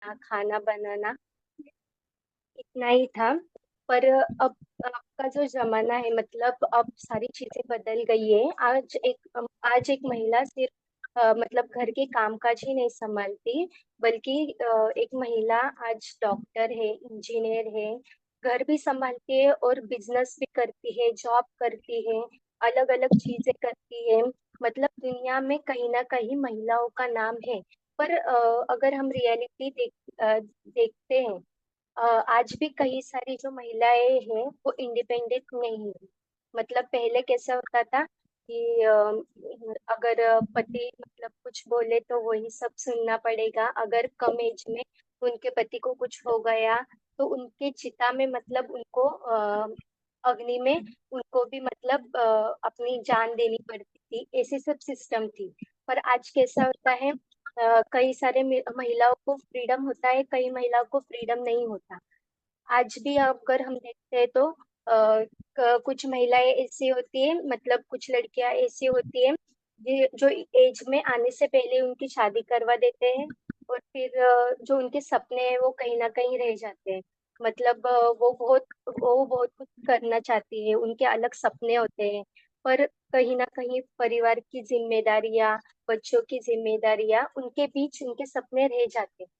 करना, खाना बनाना, इतना ही था। पर अब का जो जमाना है, मतलब अब सारी चीजें बदल गई है। आज एक महिला सिर्फ मतलब घर के कामकाज ही नहीं संभालती, बल्कि एक महिला आज डॉक्टर है, इंजीनियर है, घर भी संभालती है और बिजनेस भी करती है, जॉब करती है, अलग अलग चीजें करती है। मतलब दुनिया में कहीं ना कहीं महिलाओं का नाम है। पर अगर हम रियलिटी देखते हैं, आज भी कई सारी जो महिलाएं हैं वो इंडिपेंडेंट नहीं है। मतलब पहले कैसा होता था कि अगर पति मतलब कुछ बोले तो वही सब सुनना पड़ेगा। अगर कम एज में उनके पति को कुछ हो गया तो उनके चिता में मतलब उनको अग्नि में उनको भी मतलब अपनी जान देनी पड़ती थी, ऐसी सब सिस्टम थी। पर आज कैसा होता है, कई सारे महिलाओं को फ्रीडम होता है, कई महिलाओं को फ्रीडम नहीं होता। आज भी अगर हम देखते हैं तो कुछ महिलाएं ऐसी होती है, मतलब कुछ लड़कियां ऐसी होती है जो एज में आने से पहले उनकी शादी करवा देते हैं। और फिर जो उनके सपने हैं वो कहीं ना कहीं रह जाते हैं। मतलब वो बहुत कुछ करना चाहती है, उनके अलग सपने होते हैं। पर कहीं ना कहीं परिवार की जिम्मेदारियां, बच्चों की जिम्मेदारियां, उनके बीच उनके सपने रह जाते हैं।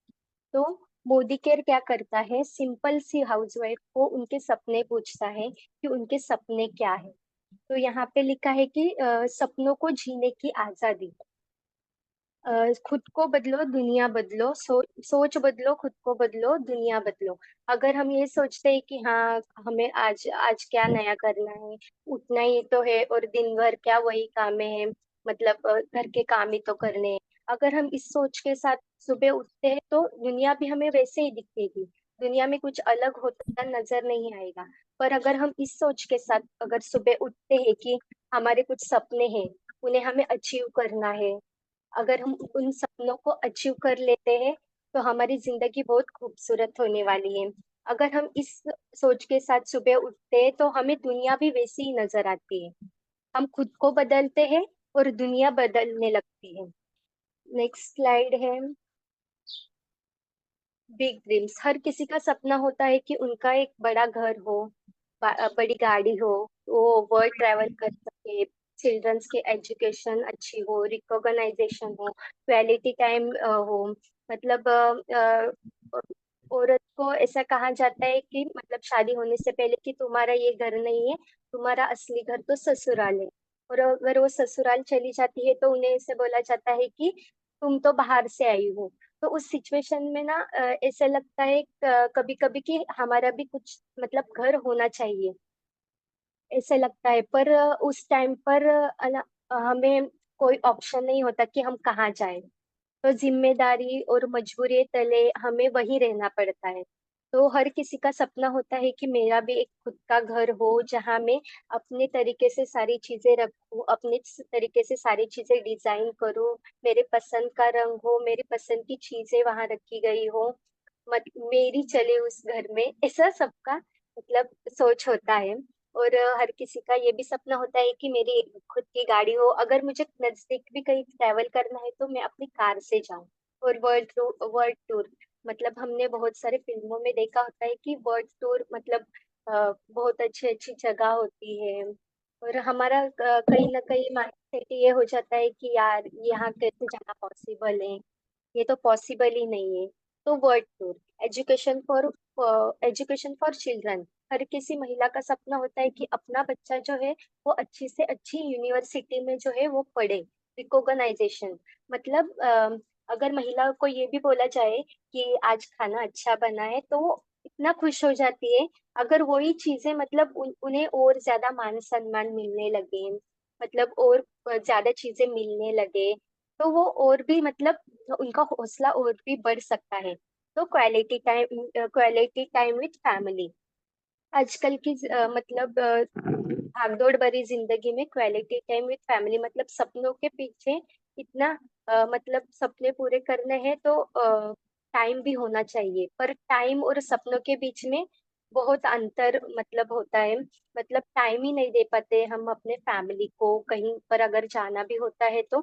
तो मोदी केयर क्या करता है, सिंपल सी हाउसवाइफ को उनके सपने पूछता है कि उनके सपने क्या है। तो यहाँ पे लिखा है कि सपनों को जीने की आजादी। खुद को बदलो दुनिया बदलो, सोच बदलो, खुद को बदलो दुनिया बदलो। अगर हम ये सोचते हैं कि हाँ हमें आज आज क्या नया करना है, उठना ही तो है और दिन भर क्या वही काम है, मतलब घर के काम ही तो करने हैं। अगर हम इस सोच के साथ सुबह उठते हैं तो दुनिया भी हमें वैसे ही दिखेगी, दुनिया में कुछ अलग होता नजर नहीं आएगा। पर अगर हम इस सोच के साथ अगर सुबह उठते हैं कि हमारे कुछ सपने हैं, उन्हें हमें अचीव करना है, अगर हम उन सपनों को अचीव कर लेते हैं तो हमारी जिंदगी बहुत खूबसूरत होने वाली है। अगर हम इस सोच के साथ सुबह उठते हैं तो हमें दुनिया भी वैसी ही नजर आती है। हम खुद को बदलते हैं और दुनिया बदलने लगती है। नेक्स्ट स्लाइड है। बिग ड्रीम्स, हर किसी का सपना होता है कि उनका एक बड़ा घर हो, बड़ी गाड़ी हो, वो वर्ल्ड ट्रैवल कर सके, चिल्ड्रंस की एजुकेशन अच्छी हो, रिकॉग्नाइजेशन हो, क्वालिटी टाइम हो। मतलब औरत को ऐसा कहा जाता है कि मतलब शादी होने से पहले कि तुम्हारा ये घर नहीं है, तुम्हारा असली घर तो ससुराल है। और अगर वो ससुराल चली जाती है तो उन्हें ऐसे बोला जाता है कि तुम तो बाहर से आई हो। तो उस सिचुएशन में ना ऐसा लगता है कभी कभी कि हमारा भी कुछ मतलब घर होना चाहिए, ऐसा लगता है। पर उस टाइम पर हमें कोई ऑप्शन नहीं होता कि हम कहाँ जाएं। तो जिम्मेदारी और मजबूरी तले हमें वहीं रहना पड़ता है। तो हर किसी का सपना होता है कि मेरा भी एक खुद का घर हो जहाँ मैं अपने तरीके से सारी चीजें रखूं, अपने तरीके से सारी चीजें डिजाइन करूं, मेरे पसंद का रंग हो, मेरी पसंद की चीजें वहां रखी गई हो, मत मेरी चले उस घर में, ऐसा सबका मतलब सोच होता है। और हर किसी का ये भी सपना होता है कि मेरी खुद की गाड़ी हो, अगर मुझे नजदीक भी कहीं ट्रैवल करना है तो मैं अपनी कार से जाऊं। और वर्ल्ड टूर, मतलब हमने बहुत सारे फिल्मों में देखा होता है कि वर्ल्ड टूर मतलब बहुत अच्छी अच्छी जगह होती है। और हमारा कहीं ना कहीं माइंडसेट ये हो जाता है कि यार यहाँ कैसे जाना पॉसिबल है, ये तो पॉसिबल ही नहीं है। तो world tour, education for children, हर किसी महिला का सपना होता है कि अपना बच्चा जो है वो अच्छी से अच्छी यूनिवर्सिटी में जो है वो पढ़े। रिकॉग्नाइजेशन, मतलब अगर महिला को ये भी बोला जाए कि आज खाना अच्छा बना है तो वो इतना खुश हो जाती है। अगर वही चीजें मतलब उन्हें और ज्यादा मान सम्मान मिलने लगे, मतलब और ज्यादा चीजें मिलने लगे, तो वो और भी मतलब उनका हौसला और भी बढ़ सकता है। तो क्वालिटी टाइम विथ फैमिली, आजकल की मतलब भागदौड़ भरी जिंदगी में क्वालिटी टाइम विथ फैमिली मतलब सपनों के पीछे इतना मतलब सपने पूरे करने हैं तो टाइम भी होना चाहिए। पर टाइम और सपनों के बीच में बहुत अंतर मतलब होता है। मतलब टाइम ही नहीं दे पाते हम अपने फैमिली को, कहीं पर अगर जाना भी होता है तो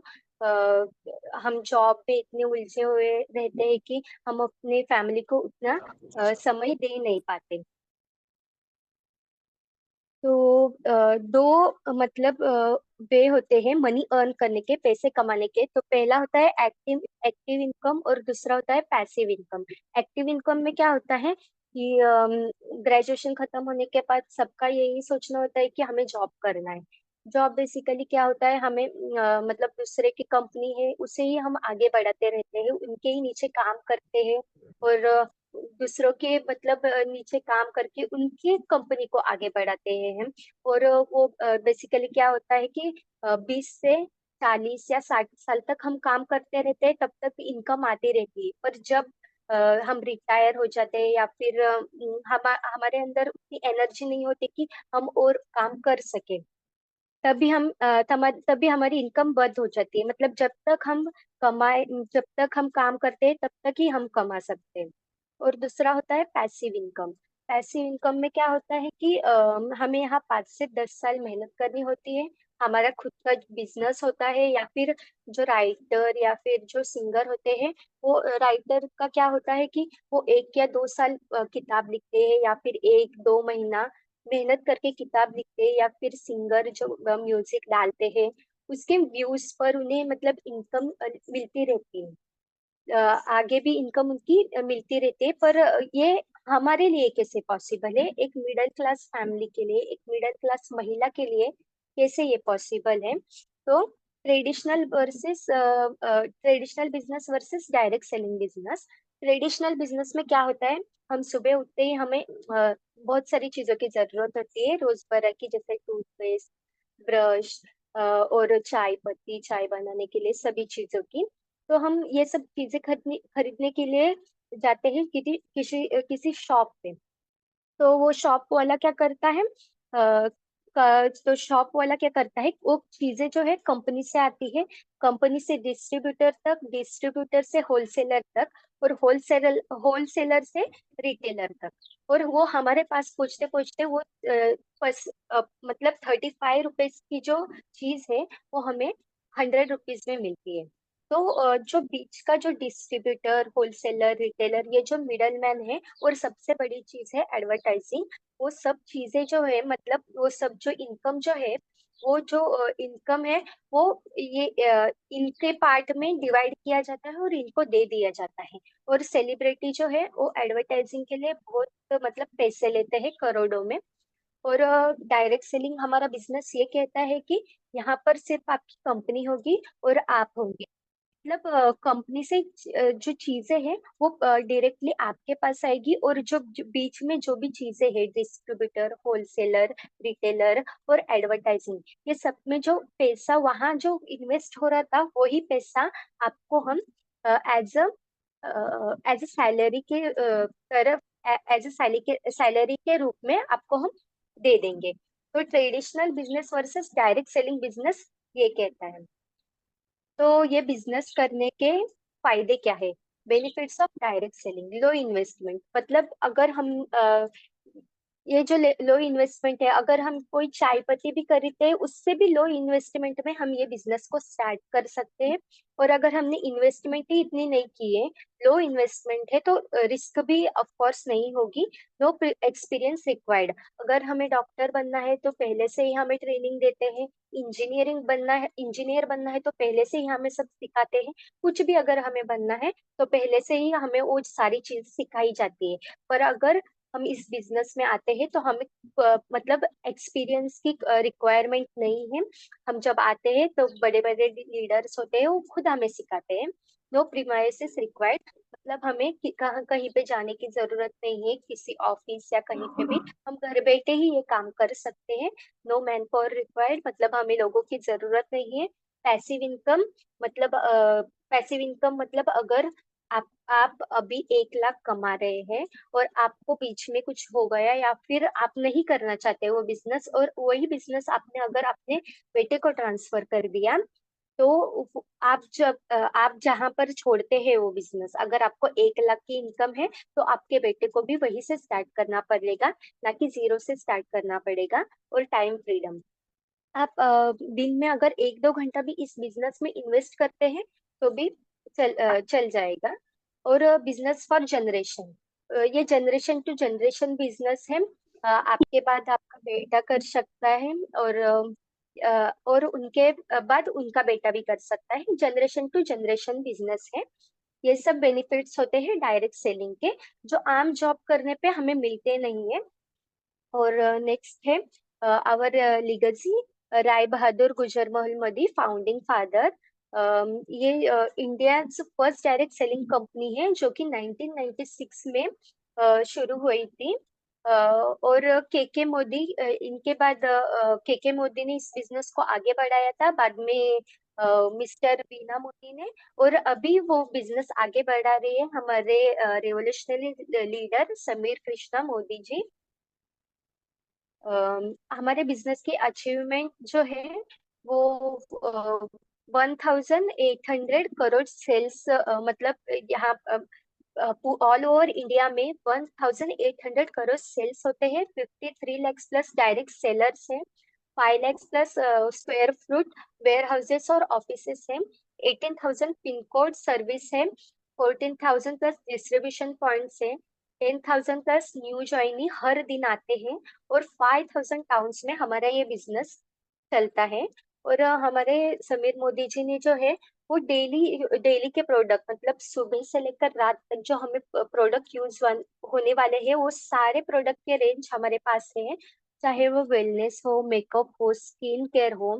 हम जॉब में इतने उलझे हुए रहते हैं कि हम अपने फैमिली को उतना समय दे नहीं पाते। तो दो मतलब वे होते हैं मनी अर्न करने के, पैसे कमाने के। तो पहला होता है एक्टिव एक्टिव इनकम और दूसरा होता है पैसिव इनकम। एक्टिव इनकम में क्या होता है कि ग्रेजुएशन खत्म होने के बाद सबका यही सोचना होता है कि हमें जॉब करना है। जॉब बेसिकली क्या होता है, हमें मतलब दूसरे की कंपनी है उसे ही हम आगे बढ़ाते रहते हैं, उनके ही नीचे काम करते हैं। और दूसरों के मतलब नीचे काम करके उनकी कंपनी को आगे बढ़ाते हैं हम। और वो बेसिकली क्या होता है कि 20 से 40 या 60 साल तक हम काम करते रहते हैं, तब तक इनकम आती रहती है। पर जब हम रिटायर हो जाते हैं या फिर हमारे अंदर उतनी एनर्जी नहीं होती कि हम और काम कर सके, तभी हमारी इनकम बंद हो जाती है। मतलब कमाए जब तक हम काम करते हैं तब तक ही हम कमा सकते हैं। और दूसरा होता है पैसिव इनकम। पैसिव इनकम में क्या होता है कि हमें यहाँ 5 से 10 साल मेहनत करनी होती है। हमारा खुद का बिजनेस होता है, या फिर जो राइटर या फिर जो सिंगर होते हैं, वो राइटर का क्या होता है कि वो 1 या 2 साल किताब लिखते हैं, या फिर 1 2 महीना मेहनत करके किताब लिखते हैं। या फिर सिंगर जो म्यूजिक डालते हैं, उसके व्यूज पर उन्हें मतलब इनकम मिलती रहती है। आगे भी इनकम उनकी मिलती रहती है। पर ये हमारे लिए कैसे पॉसिबल है, एक मिडिल क्लास फैमिली के लिए, एक मिडिल क्लास महिला के लिए कैसे ये पॉसिबल है? तो traditional business versus direct selling business. Traditional business में क्या होता है, हम सुबह उठते ही हमें बहुत सारी चीजों की जरूरत होती है रोजमर्रा की, जैसे टूथपेस्ट, ब्रश और चाय पत्ती, चाय बनाने के लिए सभी चीजों की। तो हम ये सब चीजें खरीदने खरीदने के लिए जाते हैं किसी शॉप पे। तो वो शॉप वाला क्या करता है, तो शॉप वाला क्या करता है, वो चीजें जो है कंपनी से आती है, कंपनी से डिस्ट्रीब्यूटर तक, डिस्ट्रीब्यूटर से होलसेलर तक, और होलसेलर से रिटेलर तक। और वो हमारे पास पहुंचते पहुंचते वो मतलब 35 रुपीज की जो चीज है वो हमें 100 रुपीज में मिलती है। तो जो बीच का जो डिस्ट्रीब्यूटर, होलसेलर, रिटेलर, ये जो मिडल मैन है, और सबसे बड़ी चीज है एडवर्टाइजिंग। वो सब चीजें जो है, मतलब वो सब जो इनकम जो है, वो जो इनकम है, वो ये इनके पार्ट में डिवाइड किया जाता है और इनको दे दिया जाता है। और सेलिब्रिटी जो है वो एडवर्टाइजिंग के लिए बहुत मतलब पैसे लेते हैं करोड़ों में। और डायरेक्ट सेलिंग हमारा बिजनेस ये कहता है कि यहाँ पर सिर्फ आपकी कंपनी होगी और आप होंगे। मतलब कंपनी से जो चीजें हैं वो डायरेक्टली आपके पास आएगी, और जो बीच में जो भी चीजें हैं, डिस्ट्रीब्यूटर, होलसेलर, रिटेलर और एडवर्टाइजिंग, ये सब में जो पैसा वहां जो इन्वेस्ट हो रहा था, वही पैसा आपको हम as a as a salary के तरफ एज ए सैलरी के रूप में आपको हम दे देंगे। तो traditional business versus direct selling business ये कहता है। तो ये बिजनेस करने के फायदे क्या है? Benefits of direct selling, low investment. मतलब अगर हम ये जो लो इन्वेस्टमेंट है, अगर हम कोई चाय पत्ती भी खरीदते हैं, उससे भी लो इन्वेस्टमेंट में हम ये बिजनेस को स्टार्ट कर सकते हैं। और अगर हमने इन्वेस्टमेंट ही इतनी नहीं की है, लो इन्वेस्टमेंट है, तो रिस्क भी ऑफ कोर्स नहीं होगी। No experience required. अगर हमें डॉक्टर बनना है तो पहले से ही हमें ट्रेनिंग देते हैं। इंजीनियर बनना है तो पहले से ही हमें सब सिखाते हैं। कुछ भी अगर हमें बनना है तो पहले से ही हमें वो सारी चीज सिखाई जाती है। पर अगर हम इस बिजनेस में आते हैं तो हमें मतलब एक्सपीरियंस की रिक्वायरमेंट नहीं है। हम जब आते हैं तो बड़े बड़े लीडर्स होते हैं, वो खुद हमें सिखाते हैं। No premises required. मतलब हमें कहीं कहीं पे जाने की जरूरत नहीं है, किसी ऑफिस या कहीं पे भी हम घर बैठे ही ये काम कर सकते हैं। नो मैन पावर रिक्वायर्ड, मतलब हमें लोगों की जरूरत नहीं है। पैसिव इनकम मतलब अगर आप अभी 1 लाख कमा रहे हैं, और आपको बीच में कुछ हो गया, या फिर आप नहीं करना चाहते वो बिजनेस, और वही बिजनेस आपने अगर अपने बेटे को ट्रांसफर कर दिया, तो आप जहां पर छोड़ते हैं वो बिजनेस, अगर आपको 1 लाख की इनकम है, तो आपके बेटे को भी वहीं से स्टार्ट करना पड़ेगा, ना कि जीरो से स्टार्ट करना पड़ेगा। और टाइम फ्रीडम। आप दिन में अगर 1 2 घंटा भी इस बिजनेस में इन्वेस्ट करते हैं, तो भी चल जाएगा। और बिजनेस फॉर जनरेशन, ये जनरेशन टू जनरेशन बिजनेस है। आपके बाद आपका बेटा कर सकता है, और उनके बाद उनका बेटा भी कर सकता है। जनरेशन टू जनरेशन बिजनेस है। ये सब बेनिफिट्स होते हैं डायरेक्ट सेलिंग के, जो आम जॉब करने पे हमें मिलते नहीं है। और नेक्स्ट है आवर लीगेसी। राय बहादुर गुजर मोहम्मदी, फाउंडिंग फादर। ये India first direct selling company है, जो कि 1996 में शुरू हुई थी। और के मोदी, इनके बाद के मोदी ने इस बिजनेस को आगे बढ़ाया था, बाद में मिस्टर बीना मोदी ने। और अभी वो बिजनेस आगे बढ़ा रही है हमारे रेवोल्यूशनरी लीडर समीर कृष्णा मोदी जी। हमारे बिजनेस की अचीवमेंट जो है वो 1,800 करोड़ सेल्स, मतलब यहाँ ऑल ओवर इंडिया में 1,800 करोड़ सेल्स होते हैं। 53 लाख प्लस डायरेक्ट सेलर्स हैं। 5 lakh plus square foot warehouses और ऑफिसेस हैं। 18,000 पिन कोड सर्विस है। 14,000 प्लस डिस्ट्रीब्यूशन पॉइंट्स है। 10,000 प्लस न्यू ज्वाइनी हर दिन आते हैं। और 5,000 टाउन्स में हमारा ये बिजनेस चलता है। और हमारे समीर मोदी जी ने जो है वो डेली डेली के प्रोडक्ट, मतलब सुबह से लेकर रात तक जो हमें प्रोडक्ट यूज होने वाले हैं, वो सारे प्रोडक्ट के रेंज हमारे पास है। चाहे वो वेलनेस हो, मेकअप हो, स्किन केयर हो,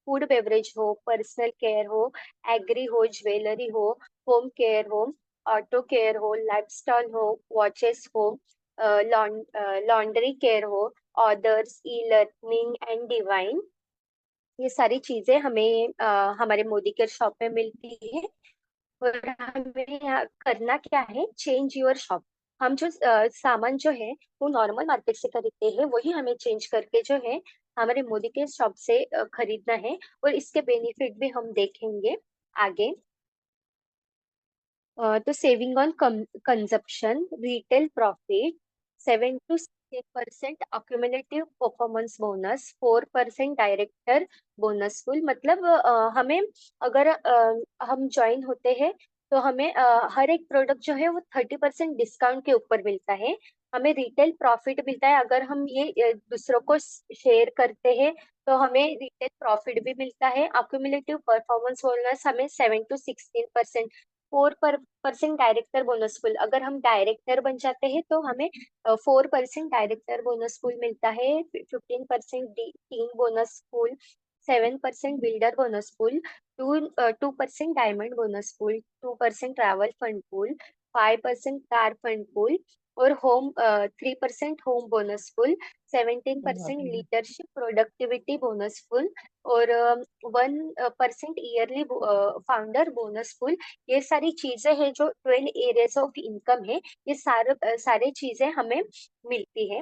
फूड बेवरेज हो, पर्सनल केयर हो, एग्री हो, ज्वेलरी हो, होम केयर हो, ऑटो केयर हो, लाइफस्टाइल हो, वॉचेस हो, लॉन्ड्री केयर हो, orders, e learning and divine. ये सारी चीजें हमें हमारे मोदी केयर शॉप में मिलती है। और हमें यहाँ करना क्या है, चेंज योर शॉप। हम जो सामान जो है वो नॉर्मल मार्केट से खरीदते हैं, वही हमें चेंज करके जो है हमारे मोदी के शॉप से खरीदना है। और इसके बेनिफिट भी हम देखेंगे आगे। तो saving on consumption, retail profit, 7 to 6% accumulative performance bonus, 4% director bonus pool. मतलब हमें अगर हम ज्वाइन होते हैं तो हमें हर एक प्रोडक्ट जो है वो 30% डिस्काउंट के ऊपर मिलता है। हमें रिटेल प्रॉफिट मिलता है, अगर हम ये दूसरों को शेयर करते हैं तो हमें रिटेल प्रॉफिट भी मिलता है। अक्यूमुलेटिव परफॉर्मेंस बोनस हमें 7 to 16%। 4% डायरेक्टर बोनस फुल, अगर हम डायरेक्टर बन जाते हैं तो हमें 4% डायरेक्टर बोनस फुल मिलता है। 15% team bonus full, 7% builder bonus full, 2% diamond bonus full, 2% travel fund full, 5% car fund full, और 3% home bonus full, 17% leadership productivity bonus full, और 1% ईयरली फाउंडर बोनस फुल। ये सारी चीजें हैं जो 12 एरियाज ऑफ इनकम है। ये सारे चीजें हमें मिलती है।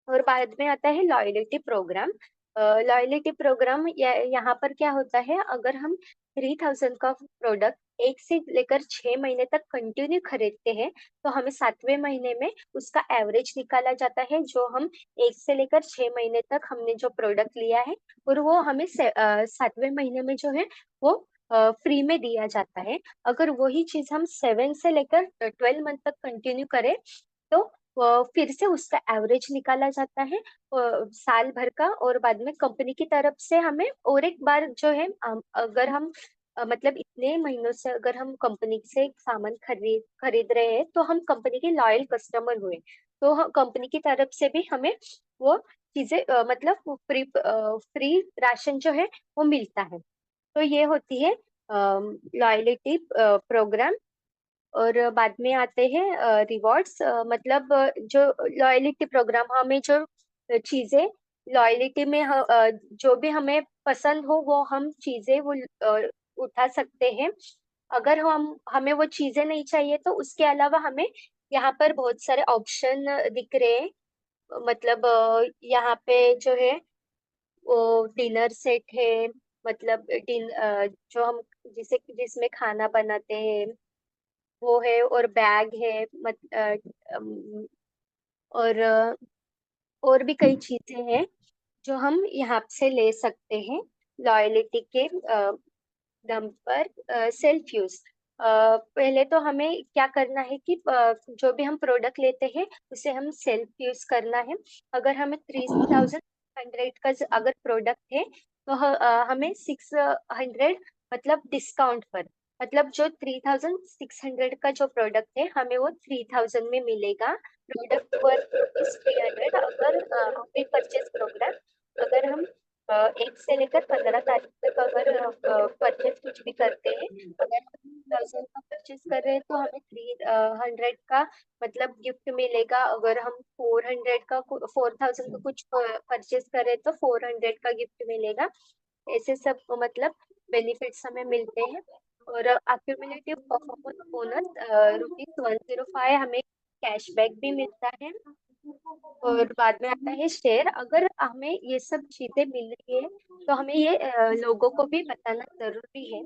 और बाद में आता है लॉयलिटी प्रोग्राम। लॉयलिटी प्रोग्राम यहाँ पर क्या होता है, अगर हम 3,000 का प्रोडक्ट 1 से लेकर 6 महीने तक कंटिन्यू खरीदते हैं तो हमें 7वें महीने में उसका एवरेज निकाला जाता है, जो हम 1 से लेकर 6 महीने तक हमने जो प्रोडक्ट लिया है, और वो हमें 7वें महीने में जो है वो फ्री में दिया जाता है। अगर वही चीज हम 7 से लेकर 12 मंथ तक कंटिन्यू करें तो फिर से उसका एवरेज निकाला जाता है साल भर का। और बाद में कंपनी की तरफ से हमें और एक बार जो है अगर हम मतलब इतने महीनों से अगर हम कंपनी से एक सामान खरीद खरीद रहे हैं तो हम कंपनी के लॉयल कस्टमर हुए, तो कंपनी की तरफ से भी हमें वो चीजें मतलब फ्री राशन जो है वो मिलता है। तो ये होती है लॉयलिटी प्रोग्राम। और बाद में आते हैं रिवॉर्ड्स, मतलब जो लॉयलिटी प्रोग्राम हमें जो चीजें लॉयलिटी में जो भी हमें पसंद हो वो हम चीजें वो उठा सकते हैं। अगर हमें वो चीजें नहीं चाहिए तो उसके अलावा हमें यहाँ पर बहुत सारे ऑप्शन दिख रहे हैं। मतलब यहाँ पे जो है वो डिनर सेट है, मतलब जो हम जिसमें खाना बनाते हैं वो है, और बैग है और और भी कई चीजें हैं जो हम यहाँ से ले सकते हैं लॉयलिटी के दम पर सेल्फ यूज। पहले तो हमें क्या करना है कि जो भी हम प्रोडक्ट लेते हैं उसे हम सेल्फ यूज करना है। अगर हमें 3,100 का अगर प्रोडक्ट है तो हमें 600 मतलब डिस्काउंट पर, मतलब जो 3,600 का जो प्रोडक्ट है हमें वो 3,000 में मिलेगा। प्रोडक्ट पर 300 अगर ऑनलाइन परचेज प्रोग्राम, अगर हम 1 से लेकर 15 तारीख तक अगर परचेज कुछ भी करते हैं, अगर हम 1,000 का परचेज कर रहे हैं तो हमें 300 का मतलब गिफ्ट मिलेगा। अगर हम 4,000 का कुछ परचेज कर रहे हैं तो 400 का गिफ्ट मिलेगा। ऐसे सब मतलब बेनिफिट्स हमें मिलते हैं। और एक्यूमुलेटिव परफॉर्मेंस बोनस ₹105 हमें कैशबैक भी मिलता है। और बाद में आता है शेयर। अगर हमें ये सब चीजें मिल रही है तो हमें ये लोगों को भी बताना जरूरी है।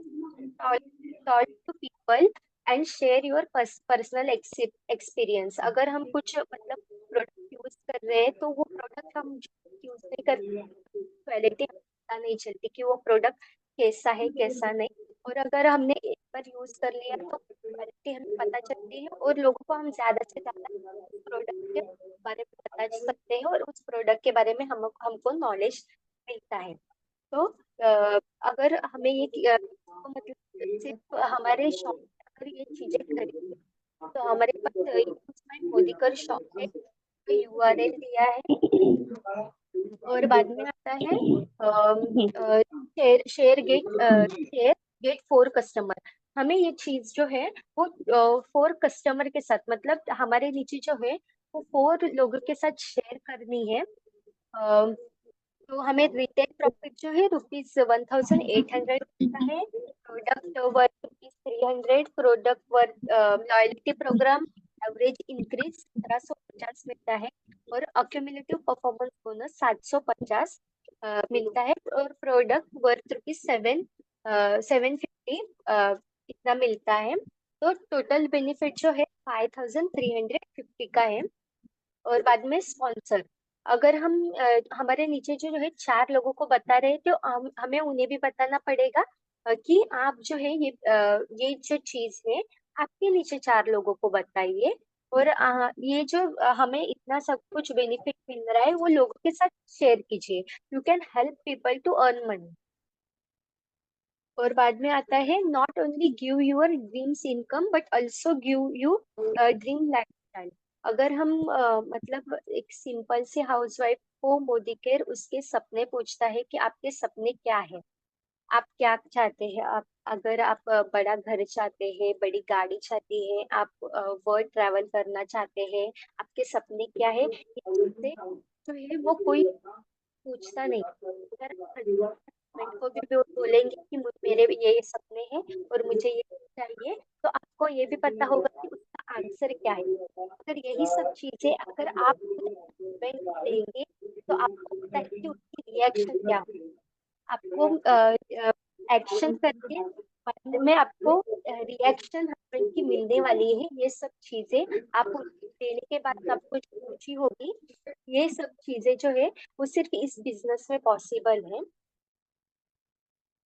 Talk to people and share your personal experience. अगर हम कुछ मतलब प्रोडक्ट यूज कर रहे हैं तो वो प्रोडक्ट हम यूज नहीं करते, क्वालिटी पता नहीं चलती कि वो प्रोडक्ट कैसा है कैसा नहीं। और अगर हमने एक बार यूज कर लिया तो क्वालिटी हमें पता चलती है और लोगों को हम ज्यादा से ज्यादा प्रोडक्ट के बारे में बता सकते हैं और उस प्रोडक्ट के बारे में हम हमको नॉलेज मिलता है। तो अगर हमें तो मतलब सिर्फ हमारे शॉप अगर ये चीजें खरीदी तो हमारे पास मोदी कर शॉप है, यूआरएल दिया है। और बाद में आता है शेयर गेट फॉर कस्टमर। हमें ये चीज जो है वो फॉर कस्टमर के साथ मतलब हमारे नीचे जो है वो 4 लोगों के साथ शेयर करनी है। तो हमें रिटेल प्रॉफिट जो है ₹1,800 का है। Product worth ₹300, product worth loyalty program average increase 1,750 मिलता है। और अक्यूमुलेटिव परफॉर्मेंस बोनस 750 मिलता है। और प्रोडक्ट वर्थ ₹750 इतना मिलता है। तो टोटल बेनिफिट जो है 5,350 का है। और बाद में स्पॉन्सर। अगर हम हमारे नीचे जो है 4 लोगों को बता रहे हैं तो हमें उन्हें भी बताना पड़ेगा कि आप जो है ये जो चीज है आपके नीचे 4 लोगों को बताइए। और ये जो हमें इतना सब कुछ बेनिफिट मिल रहा है वो लोगों के साथ शेयर कीजिए। You can help people to earn money. और बाद में आता है not only give your dreams income but also give you dream lifestyle. अगर हम मतलब एक सिंपल से हाउसवाइफ को मोदी केयर उसके सपने पूछता है कि आपके सपने क्या है, आप क्या चाहते हैं। आप अगर आप बड़ा घर चाहते हैं, बड़ी गाड़ी चाहती है, आप वर्ल्ड ट्रैवल करना चाहते हैं, आपके सपने क्या है, ये चीजें जो है वो कोई पूछता नहीं। अगर हस्बैंड को भी वो बोलेंगे कि मेरे ये सपने हैं और मुझे ये चाहिए, तो आपको ये भी पता होगा कि उसका आंसर क्या है। अगर यही सब चीजें अगर आप हस्बैंड को देंगे तो आपको पता है कि उसकी रिएक्शन क्या होगी। आपको एक्शन करके बाद में आपको रिएक्शन हस्बैंड की मिलने वाली है। ये सब चीजें आप उनको देने के बाद आपको जो खुशी होगी, ये सब चीजें जो है वो सिर्फ इस बिजनेस में पॉसिबल है।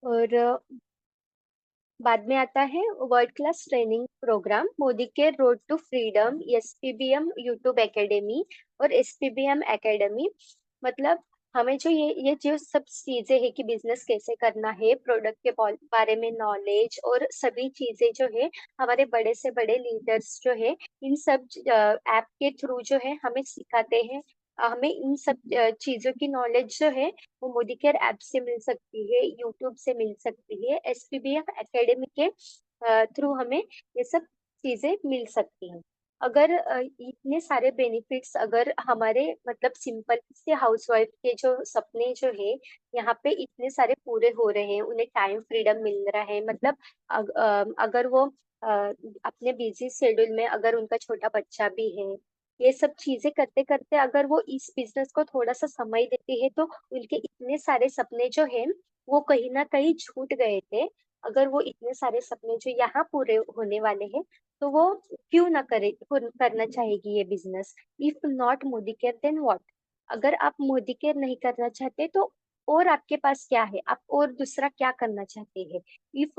और बाद में आता है world class training program Modi के road to freedom, SPBM YouTube academy और एसपीबीएम एकेडमी। मतलब हमें जो ये जो सब चीजें हैं कि बिजनेस कैसे करना है, प्रोडक्ट के बारे में नॉलेज और सभी चीजें जो है हमारे बड़े से बड़े लीडर्स जो है इन सब ऐप के थ्रू जो है हमें सिखाते हैं। हमें इन सब चीजों की नॉलेज जो है वो मोदी केयर ऐप से मिल सकती है, यूट्यूब से मिल सकती है, एसपीबीएफ एकेडमी के थ्रू हमें ये सब चीजें मिल सकती हैं। अगर इतने सारे बेनिफिट्स अगर हमारे मतलब सिंपल से हाउसवाइफ के जो सपने जो है यहाँ पे इतने सारे पूरे हो रहे हैं, उन्हें टाइम फ्रीडम मिल रहा है। मतलब अगर वो अपने बिजी शेड्यूल में अगर उनका छोटा बच्चा भी है, ये सब चीजें करते करते अगर वो इस बिजनेस को थोड़ा सा समय देते हैं तो उनके इतने सारे सपने जो है वो कहीं ना कहीं छूट गए थे। अगर वो इतने सारे सपने जो यहाँ पूरे होने वाले हैं तो वो क्यों ना करना चाहेगी ये business. If not Modi care then what. अगर आप मोदी केयर नहीं करना चाहते तो और आपके पास क्या है, आप और दूसरा क्या करना चाहते हैं। If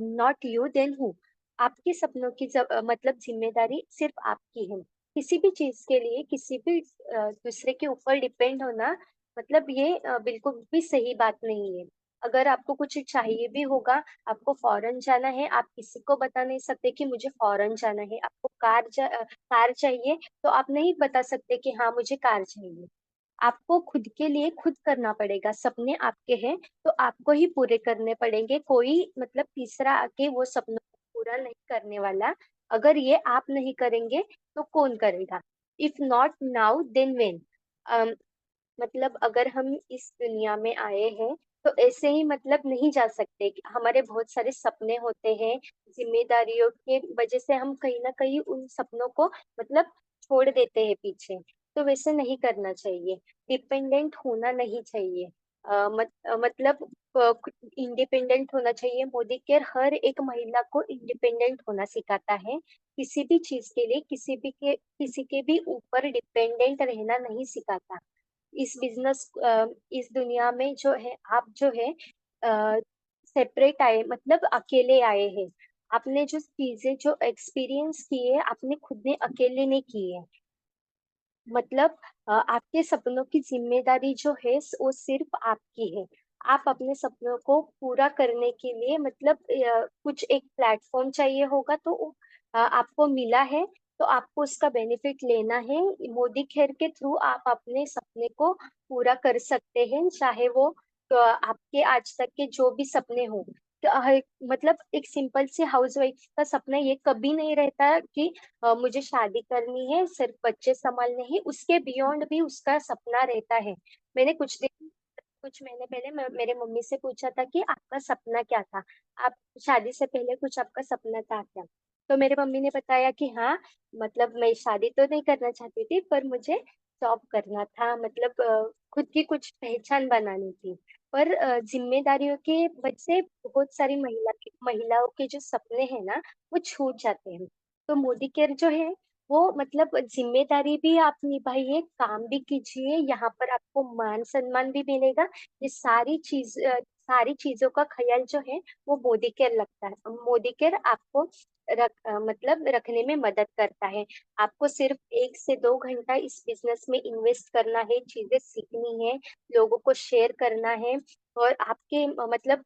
not you then who. आपके सपनों की मतलब जिम्मेदारी सिर्फ आपकी है। किसी भी चीज के लिए किसी भी दूसरे के ऊपर डिपेंड होना, मतलब ये बिल्कुल भी सही बात नहीं है। अगर आपको कुछ चाहिए भी होगा, आपको फॉरेन जाना है, आप किसी को बता नहीं सकते कि मुझे फॉरेन जाना है। आपको कार चाहिए, तो आप नहीं बता सकते कि हाँ मुझे कार चाहिए। आपको खुद के लिए खुद करना पड़ेगा। सपने आपके हैं तो आपको ही पूरे करने पड़ेंगे। कोई मतलब तीसरा आके वो सपनों को पूरा नहीं करने वाला। अगर ये आप नहीं करेंगे तो कौन करेगा। If not now then when. मतलब अगर हम इस दुनिया में आए हैं तो ऐसे ही मतलब नहीं जा सकते। हमारे बहुत सारे सपने होते हैं, जिम्मेदारियों के वजह से हम कहीं ना कहीं उन सपनों को मतलब छोड़ देते हैं पीछे। तो वैसे नहीं करना चाहिए। डिपेंडेंट होना नहीं चाहिए। मतलब इंडिपेंडेंट होना चाहिए। मोदी केयर हर एक महिला को इंडिपेंडेंट होना सिखाता है। किसी भी चीज के लिए किसी के भी ऊपर डिपेंडेंट रहना नहीं सिखाता। इस दुनिया में जो है, आप जो है सेपरेट आए, मतलब अकेले आए हैं। आपने जो चीजें जो एक्सपीरियंस किए आपने खुद ने अकेले नहीं किए। मतलब आपके सपनों की जिम्मेदारी जो है वो सिर्फ आपकी है। आप अपने सपनों को पूरा करने के लिए मतलब कुछ एक प्लेटफॉर्म चाहिए होगा तो आपको मिला है। तो आपको उसका बेनिफिट लेना है। मोदी केयर के थ्रू आप अपने सपने को पूरा कर सकते हैं, चाहे वो आपके आज तक के जो भी सपने हो। तो, मतलब एक सिंपल से हाउसवाइफ का सपना ये कभी नहीं रहता कि मुझे शादी करनी है, सिर्फ बच्चे संभालने हैं। उसके बियॉन्ड भी उसका सपना रहता है। मैंने कुछ महीने पहले मेरे मम्मी से पूछा था कि आपका सपना क्या था। आप शादी से पहले कुछ आपका सपना था क्या। तो मेरे मम्मी ने बताया कि हाँ, मतलब मैं शादी तो नहीं करना चाहती थी पर मुझे जॉब करना था, मतलब खुद की कुछ पहचान बनानी थी। पर जिम्मेदारियों के वजह से बहुत सारी महिलाओं के जो सपने हैं ना, वो छूट जाते हैं। तो मोदी केयर जो है वो मतलब जिम्मेदारी भी आप निभाइए, काम भी कीजिए, यहाँ पर आपको मान सम्मान भी मिलेगा। ये सारी चीजों का ख्याल जो है वो मोदी केयर लगता है। मोदी केयर आपको मतलब रखने में मदद करता है। आपको सिर्फ 1 से 2 घंटा इस बिजनेस में इन्वेस्ट करना है, चीजें सीखनी है, लोगों को शेयर करना है। और आपके मतलब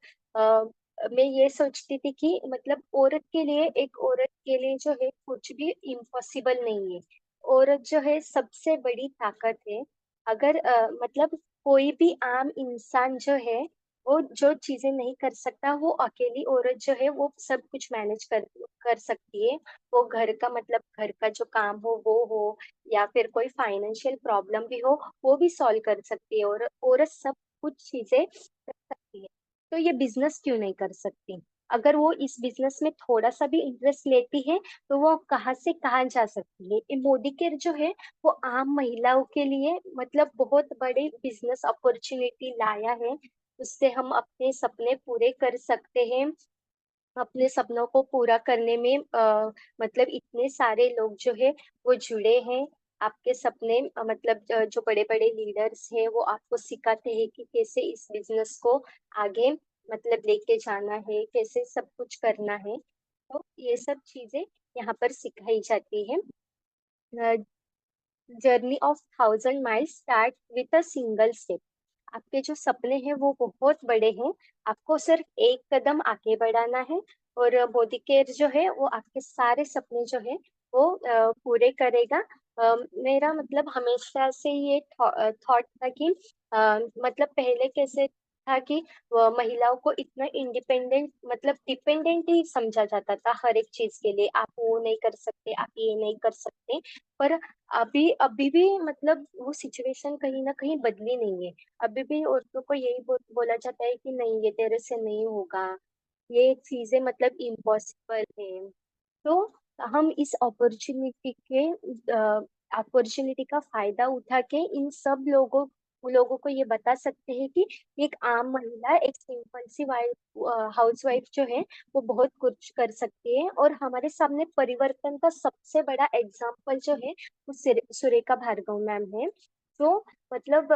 मैं ये सोचती थी कि मतलब एक औरत के लिए जो है कुछ भी इम्पॉसिबल नहीं है। औरत जो है सबसे बड़ी ताकत है। अगर मतलब कोई भी आम इंसान जो है वो जो चीजें नहीं कर सकता, वो अकेली औरत जो है वो सब कुछ मैनेज कर सकती है। वो घर का मतलब घर का जो काम हो वो हो, या फिर कोई फाइनेंशियल प्रॉब्लम भी हो वो भी सॉल्व कर सकती है। और औरत सब कुछ चीजें कर सकती है। तो ये बिजनेस क्यों नहीं कर सकती। अगर वो इस बिजनेस में थोड़ा सा भी इंटरेस्ट लेती है तो वो कहाँ से कहाँ जा सकती है। ये मोदी केयर जो है वो आम महिलाओं के लिए मतलब बहुत बड़े बिजनेस अपॉर्चुनिटी लाया है। उससे हम अपने सपने पूरे कर सकते हैं। अपने सपनों को पूरा करने में मतलब इतने सारे लोग जो है वो जुड़े हैं। आपके सपने मतलब जो बड़े बड़े लीडर्स हैं वो आपको सिखाते हैं कि कैसे इस बिजनेस को आगे मतलब लेके जाना है, कैसे सब कुछ करना है। तो ये सब चीजें यहाँ पर सिखाई जाती है। Journey of 1000 miles start with a single step. आपके जो सपने हैं वो बहुत बड़े हैं। आपको सिर्फ एक कदम आगे बढ़ाना है। और मोदी केयर जो है वो आपके सारे सपने जो है वो पूरे करेगा। मेरा मतलब हमेशा से ये थॉट था कि मतलब पहले कैसे था कि महिलाओं को इतना इंडिपेंडेंट मतलब डिपेंडेंट ही समझा जाता था हर एक चीज के लिए। आप वो नहीं कर सकते, आप ये नहीं कर सकते। पर अभी अभी भी मतलब वो सिचुएशन कहीं ना कहीं बदली नहीं है। अभी भी औरतों को यही बोला जाता है कि नहीं ये तेरे से नहीं होगा, ये चीजें मतलब इम्पॉसिबल है। तो हम इस अपॉर्चुनिटी का फायदा उठा के इन सब लोगों को ये बता सकते हैं कि एक आम महिला, एक सिंपल सी वाइफ हाउसवाइफ जो है वो बहुत कुछ कर सकती है। और हमारे सामने परिवर्तन का सबसे बड़ा एग्जाम्पल जो है वो सुरेखा भार्गव मैम है। जो मतलब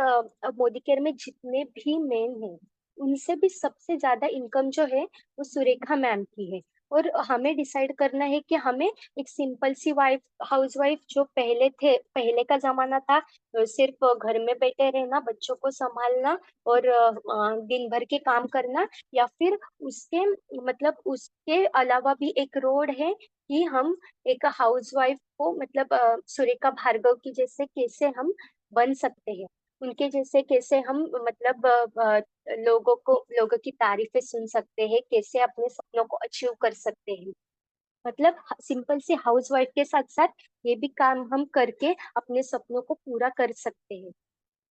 मोदी केयर में जितने भी मेन हैं, उनसे भी सबसे ज्यादा इनकम जो है वो सुरेखा मैम की है। और हमें डिसाइड करना है कि हमें एक सिंपल सी वाइफ, हाउस वाइफ जो पहले थे, पहले का जमाना था, सिर्फ घर में बैठे रहना, बच्चों को संभालना और दिन भर के काम करना, या फिर उसके मतलब उसके अलावा भी एक रोड है कि हम एक हाउस वाइफ को मतलब सुरेखा भार्गव की जैसे कैसे हम बन सकते हैं, उनके जैसे कैसे हम मतलब लोगों की तारीफें सुन सकते हैं, कैसे अपने सपनों को अचीव कर सकते हैं। मतलब सिंपल सी हाउस वाइफ के साथ साथ ये भी काम हम करके अपने सपनों को पूरा कर सकते हैं।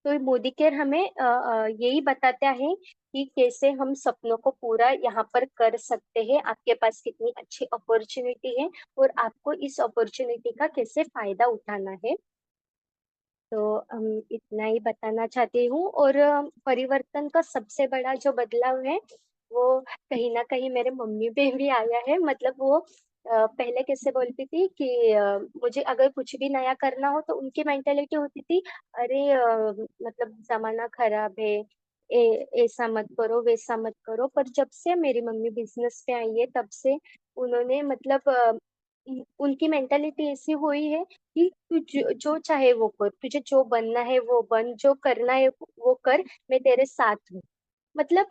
तो मोदी केयर हमें यही बताता है कि कैसे हम सपनों को पूरा यहाँ पर कर सकते हैं, आपके पास कितनी अच्छी अपॉर्चुनिटी है और आपको इस अपॉर्चुनिटी का कैसे फायदा उठाना है। तो इतना ही बताना चाहती हूँ। और परिवर्तन का सबसे बड़ा जो बदलाव है वो कहीं ना कहीं मेरे मम्मी पे भी आया है। मतलब वो पहले कैसे बोलती थी कि मुझे अगर कुछ भी नया करना हो तो उनकी मेंटेलिटी होती थी, अरे मतलब जमाना खराब है, ऐसा मत करो वैसा मत करो। पर जब से मेरी मम्मी बिजनेस पे आई है तब से उन्होंने मतलब उनकी मेंटेलिटी ऐसी हुई है कि तू जो चाहे वो कर, तुझे जो बनना है वो बन, जो करना है वो कर, मैं तेरे साथ हूँ। मतलब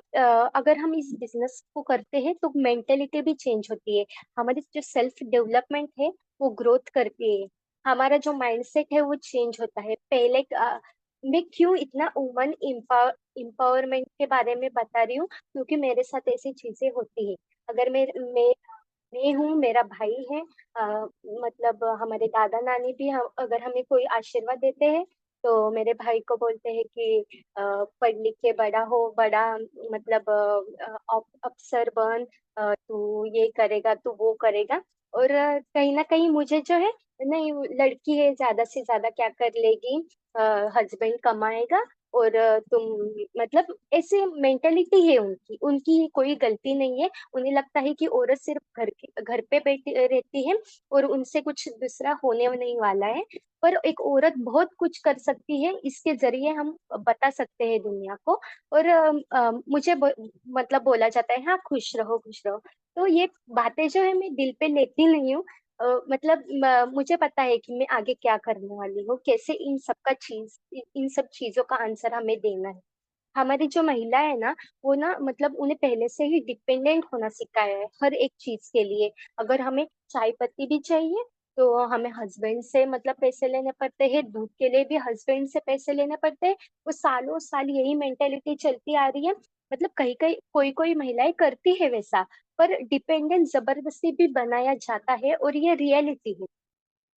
अगर हम इस बिजनेस को करते हैं तो मेंटेलिटी भी चेंज होती है, हमारी जो सेल्फ डेवलपमेंट है वो ग्रोथ करती है, हमारा जो माइंडसेट है वो चेंज होता है। पहले मैं क्यों इतना वुमन एम्पावरमेंट के बारे में बता रही हूँ, क्योंकि मेरे साथ ऐसी चीजें होती है। अगर मैं हूँ, मेरा भाई है, मतलब हमारे दादा नानी भी अगर हमें कोई आशीर्वाद देते हैं तो मेरे भाई को बोलते हैं कि पढ़ लिख के बड़ा हो, बड़ा मतलब अफसर बन, तू ये करेगा तू वो करेगा। और कहीं ना कहीं मुझे जो है, नहीं वो लड़की है, ज्यादा से ज्यादा क्या कर लेगी, हस्बैंड कमाएगा और तुम मतलब ऐसे मेंटेलिटी है उनकी, उनकी कोई गलती नहीं है। उन्हें लगता है कि औरत सिर्फ घर पे बैठी रहती है और उनसे कुछ दूसरा होने नहीं वाला है। पर एक औरत बहुत कुछ कर सकती है, इसके जरिए हम बता सकते हैं दुनिया को। और मुझे मतलब बोला जाता है हाँ खुश रहो खुश रहो। तो ये बातें जो है मैं दिल पे लेती नहीं हूँ। मतलब मुझे पता है कि मैं आगे क्या करने वाली हूँ, कैसे इन सब चीजों का आंसर हमें देना है। हमारी जो महिला है ना, वो ना मतलब उन्हें पहले से ही डिपेंडेंट होना सिखाया है हर एक चीज के लिए। अगर हमें चाय पत्ती भी चाहिए तो हमें हस्बैंड से मतलब पैसे लेने पड़ते हैं, दूध के लिए भी हस्बैंड से पैसे लेने पड़ते हैं। वो सालों साल यही मेंटेलिटी चलती आ रही है। मतलब कहीं कहीं कोई कोई महिलाएं करती है वैसा, पर डिपेंडेंट जबरदस्ती भी बनाया जाता है और ये रियलिटी है।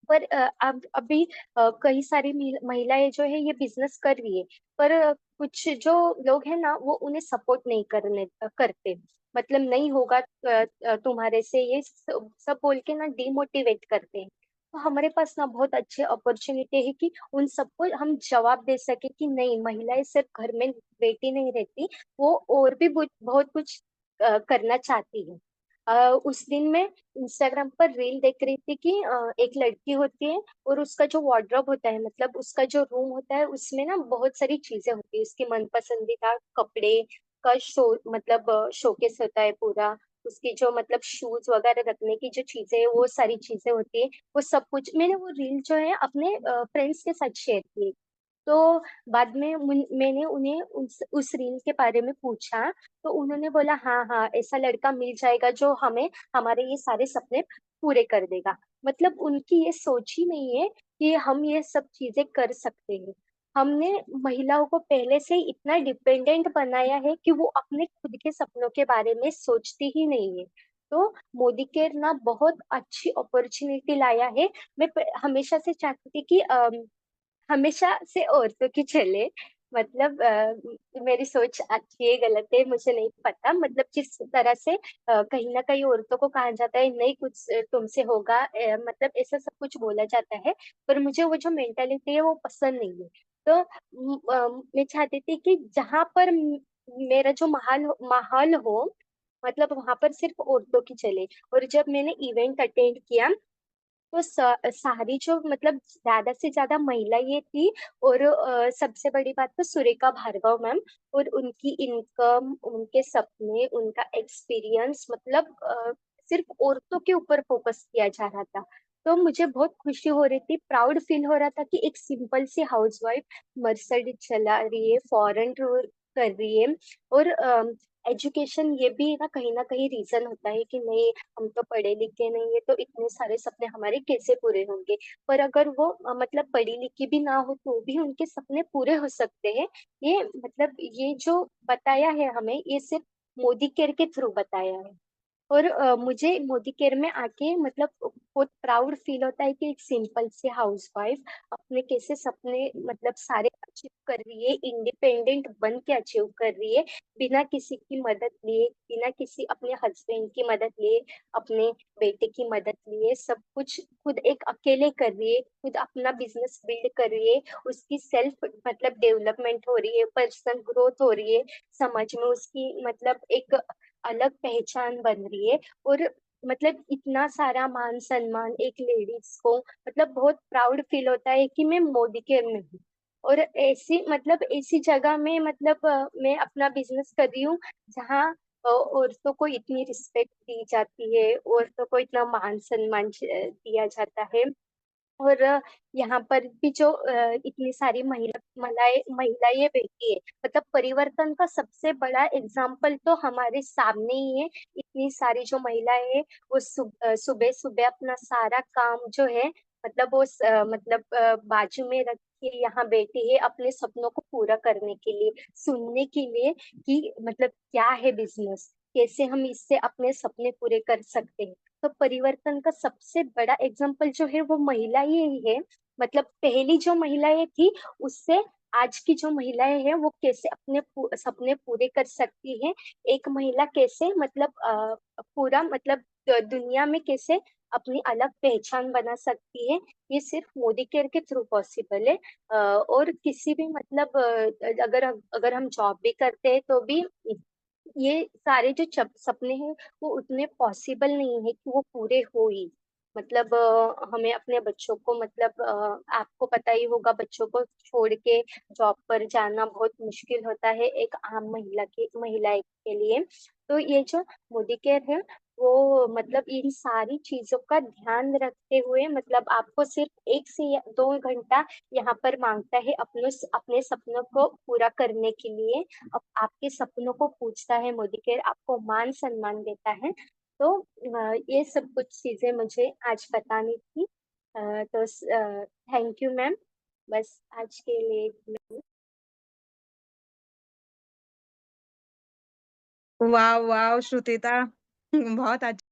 पर अब अभी कई सारी महिलाएं जो है ये बिजनेस कर रही है, पर कुछ जो लोग हैं ना वो उन्हें सपोर्ट नहीं करते। मतलब नहीं होगा तुम्हारे से, ये सब बोल के ना डिमोटिवेट करते हैं। तो हमारे पास ना बहुत अच्छे अपॉर्चुनिटी है कि उन सबको हम जवाब दे सके कि नहीं, महिलाएं सिर्फ घर में बैठी नहीं रहती, वो और भी बहुत कुछ करना चाहती है। उस दिन मैं इंस्टाग्राम पर रील देख रही थी कि एक लड़की होती है और उसका जो वार्डरोब होता है, मतलब उसका जो रूम होता है, उसमें ना बहुत सारी चीजें होती है, उसकी मन पसंदीदा कपड़े का मतलब शोकेस होता है पूरा। उसकी जो मतलब शूज वगैरह रखने की जो चीजें है वो सारी चीजें होती है। वो सब कुछ मैंने वो रील जो है अपने फ्रेंड्स के साथ शेयर की। तो बाद में मैंने उन्हें उस रील के बारे में पूछा, तो उन्होंने बोला हाँ हाँ ऐसा लड़का मिल जाएगा जो हमें हमारे ये सारे सपने पूरे कर देगा। मतलब उनकी ये सोच ही नहीं है कि हम ये सब चीजें कर सकते हैं। हमने महिलाओं को पहले से ही इतना डिपेंडेंट बनाया है कि वो अपने खुद के सपनों के बारे में सोचती ही नहीं है। तो मोदी केयर ना बहुत अच्छी अपॉर्चुनिटी लाया है। मैं हमेशा से चाहती थी कि हमेशा से औरतों की चले। मतलब मेरी सोच अच्छी है गलत है मुझे नहीं पता, मतलब जिस तरह से कहीं ना कहीं औरतों को कहा जाता है नहीं कुछ तुमसे होगा, मतलब ऐसा सब कुछ बोला जाता है। पर मुझे वो जो मेंटालिटी है वो पसंद नहीं है। तो मैं चाहती थी कि जहां पर मेरा जो माहौल हो, मतलब वहां पर सिर्फ औरतों की चले। और जब मैंने इवेंट अटेंड किया तो सारी जो मतलब ज्यादा से ज्यादा महिला ये थी। और सबसे बड़ी बात तो सुरेखा भार्गव मैम। और उनकी इनकम, उनके सपने, उनका एक्सपीरियंस, मतलब सिर्फ औरतों के ऊपर फोकस किया जा रहा था। तो मुझे बहुत खुशी हो रही थी, प्राउड फील हो रहा था कि एक सिंपल सी हाउसवाइफ मर्सिडीज चला रही है, फॉरेन टूर कर रही है। और एजुकेशन ये भी ना कहीं रीजन होता है कि नहीं, हम तो पढ़े लिखे नहीं है, तो इतने सारे सपने हमारे कैसे पूरे होंगे। पर अगर वो मतलब पढ़ी लिखी भी ना हो तो भी उनके सपने पूरे हो सकते हैं। ये मतलब ये जो बताया है हमें, ये सिर्फ मोदी केयर के थ्रू बताया है। और मुझे मोदी केयर में आके मतलब बहुत प्राउड फील होता है कि एक सिंपल सी हाउसवाइफ अपने कैसे सपने मतलब सारे अचीव कर रही है, इंडिपेंडेंट बन के अचीव कर रही है, बिना किसी की मदद लिए, बिना किसी अपने हस्बैंड की मदद लिए, अपने बेटे की मदद लिए, सब कुछ खुद एक अकेले कर रही है, खुद अपना बिजनेस बिल्ड कर रही है। उसकी सेल्फ मतलब डेवलपमेंट हो रही है, पर्सनल ग्रोथ हो रही है, समाज में उसकी मतलब एक अलग पहचान बन रही है। और मतलब इतना सारा मान सम्मान एक लेडीज को, मतलब बहुत प्राउड फील होता है कि मैं मोदी केयर में हूँ। और ऐसी मतलब ऐसी जगह में मतलब मैं अपना बिजनेस कर रही हूँ जहाँ औरतों को इतनी रिस्पेक्ट दी जाती है, औरतों को इतना मान सम्मान दिया जाता है। और यहाँ पर भी जो इतनी सारी महिलाएं बैठी है, मतलब परिवर्तन का सबसे बड़ा एग्जाम्पल तो हमारे सामने ही है। इतनी सारी जो महिलाएं हैं, वो सुबह सुबह अपना सारा काम जो है, मतलब वो मतलब बाजू में रख के यहाँ बैठी है अपने सपनों को पूरा करने के लिए, सुनने के लिए कि मतलब क्या है बिजनेस, कैसे हम इससे अपने सपने पूरे कर सकते हैं। तो परिवर्तन का सबसे बड़ा एग्जाम्पल जो है वो महिला ही है। मतलब पहली जो महिलाएं थी उससे आज की जो महिलाएं हैं वो कैसे अपने सपने पूरे कर सकती हैं। एक महिला कैसे मतलब पूरा मतलब दुनिया में कैसे अपनी अलग पहचान बना सकती है, ये सिर्फ मोदी केयर के थ्रू पॉसिबल है। और किसी भी मतलब अगर अगर हम जॉब भी करते हैं तो भी ये सारे जो सपने हैं वो उतने पॉसिबल नहीं है कि वो पूरे हो ही। मतलब हमें अपने बच्चों को मतलब आपको पता ही होगा, बच्चों को छोड़ के जॉब पर जाना बहुत मुश्किल होता है एक आम महिला के लिए। तो ये जो मोदी केयर है वो मतलब इन सारी चीजों का ध्यान रखते हुए मतलब आपको सिर्फ 1 से 2 घंटा यहाँ पर मांगता है अपने अपने सपनों को पूरा करने के लिए। अब आपके सपनों को पूछता है मोदी केयर, आपको मान सम्मान देता है। तो ये सब कुछ चीजें मुझे आज बतानी थी। तो थैंक यू मैम, बस आज के लिए। वाह वाह श्रुतिता बहुत अच्छा